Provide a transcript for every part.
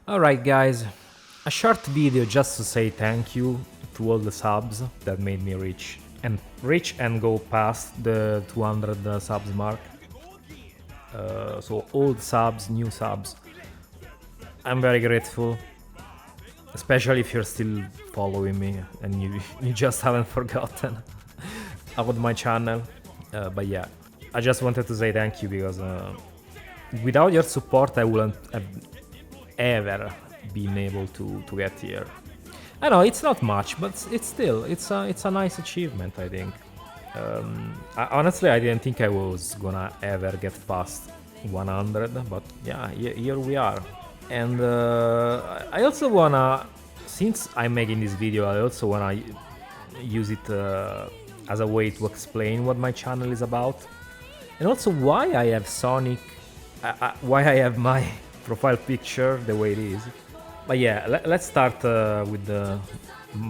Alright guys, a short video just to say thank you to all the subs that made me reach and go past the 200 subs mark. So old subs, new subs. I'm very grateful, especially if you're still following me and you just haven't forgotten about my channel. But yeah, I just wanted to say thank you because without your support I wouldn't have ever been able to get here. I know it's not much, but it's a nice achievement, I think. Honestly, I didn't think I was gonna ever get past 100, but yeah, here we are. And I also wanna, since I'm making this video, I also wanna use it as a way to explain what my channel is about, and also why I have Sonic, why I have my profile picture the way it is. But yeah, let's start with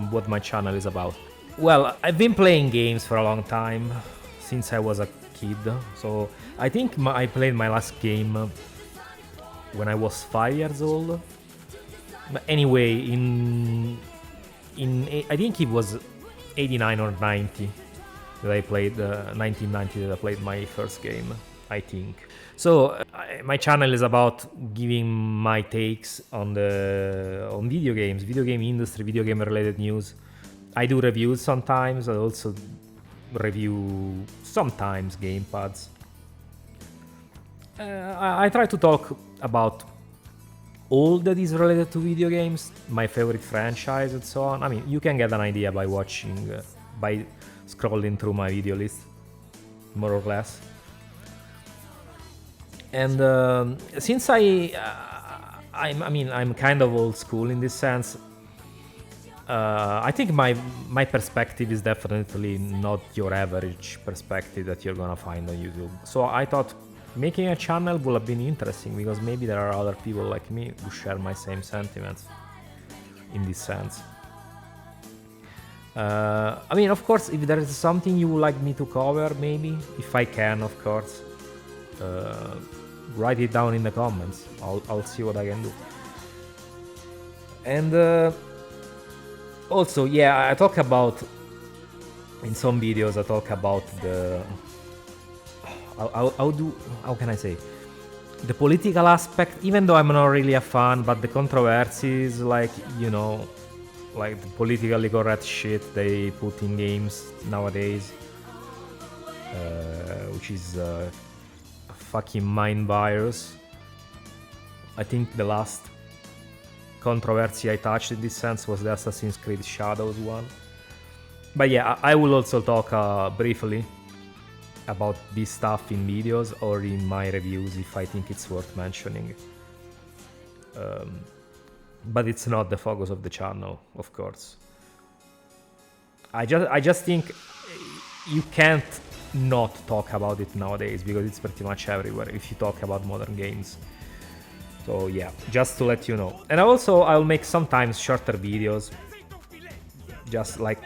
what my channel is about. Well, I've been playing games for a long time, since I was a kid. So I think I played my last game when I was 5 years old. But anyway, I think it was 89 or 90 that I played, 1990 that I played my first game, I think. So my channel is about giving my takes on video games, video game industry, video game related news. I do reviews sometimes. I also review sometimes gamepads. I try to talk about all that is related to video games, my favorite franchise and so on. I mean, you can get an idea by watching, by scrolling through my video list, more or less. And since I'm kind of old school in this sense, I think my perspective is definitely not your average perspective that you're gonna find on YouTube. So I thought making a channel would have been interesting because maybe there are other people like me who share my same sentiments in this sense. I mean, of course, if there is something you would like me to cover, maybe, if I can, of course, write it down in the comments. I'll see what I can do. And also, yeah, I talk about, in some videos, I talk about how can I say, the political aspect, even though I'm not really a fan, but the controversies, like, you know, like the politically correct shit they put in games nowadays, which is a fucking mind virus. I think the last controversy I touched in this sense was the Assassin's Creed Shadows one. But yeah, I will also talk briefly about this stuff in videos or in my reviews if I think it's worth mentioning. But it's not the focus of the channel, of course. I just think you can't not talk about it nowadays because it's pretty much everywhere if you talk about modern games. So yeah, just to let you know. And also I'll make sometimes shorter videos, just like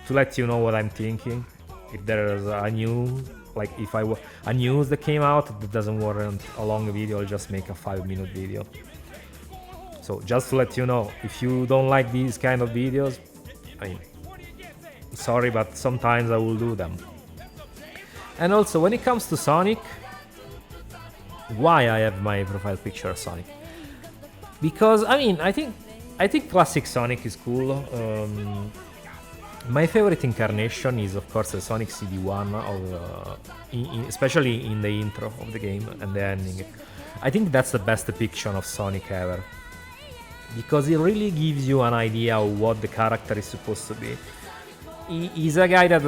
to let you know what I'm thinking. If there's a news, like if a news that came out that doesn't warrant a long video, I'll just make a 5-minute video. So just to let you know, if you don't like these kind of videos, I mean, sorry, but sometimes I will do them. And also, when it comes to Sonic, why I have my profile picture of Sonic? Because I mean, I think classic Sonic is cool. My favorite incarnation is, of course, the Sonic CD1, especially in the intro of the game and the ending. I think that's the best depiction of Sonic ever, because it really gives you an idea of what the character is supposed to be. He's a guy that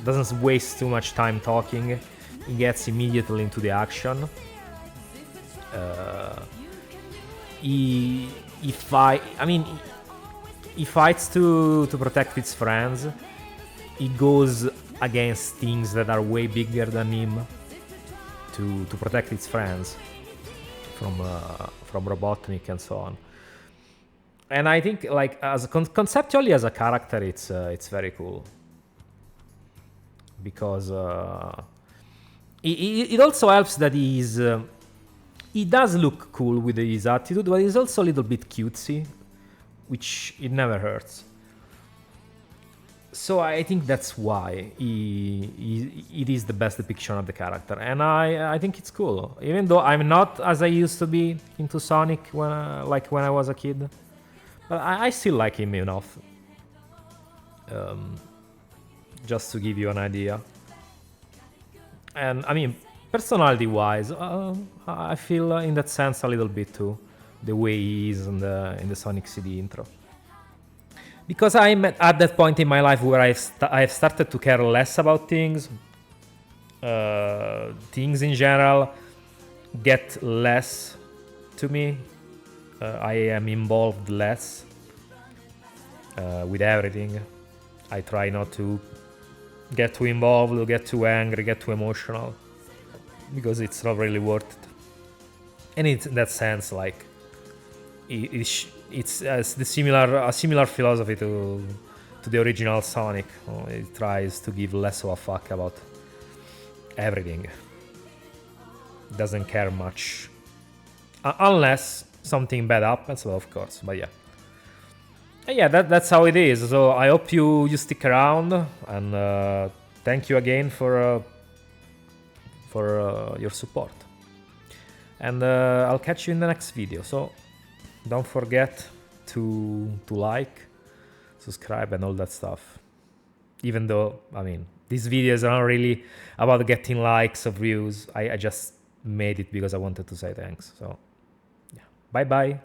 doesn't waste too much time talking. He gets immediately into the action. He fights to protect his friends. He goes against things that are way bigger than him to protect his friends from Robotnik and so on. And I think, like, as conceptually as a character, it's very cool, because it also helps that he does look cool with his attitude, but he's also a little bit cutesy, which it never hurts. So I think that's why it is the best depiction of the character, and I think it's cool. Even though I'm not as I used to be into Sonic when I was a kid, but I still like him enough. Just to give you an idea. And I mean, personality-wise, I feel in that sense a little bit too, the way he is in the Sonic CD intro. Because I'm at that point in my life where I've started to care less about things. Things in general get less to me. I am involved less with everything. I try not to get too involved, get too angry, get too emotional, because it's not really worth it. And it's in that sense, like, it's a similar philosophy to the original Sonic. It tries to give less of a fuck about everything. Doesn't care much, unless something bad happens, well, of course. But yeah. Yeah, that's how it is. So I hope you stick around, and thank you again for your support. And I'll catch you in the next video. So don't forget to like, subscribe, and all that stuff. Even though, I mean, these videos are not really about getting likes or views. I just made it because I wanted to say thanks. So yeah, bye bye.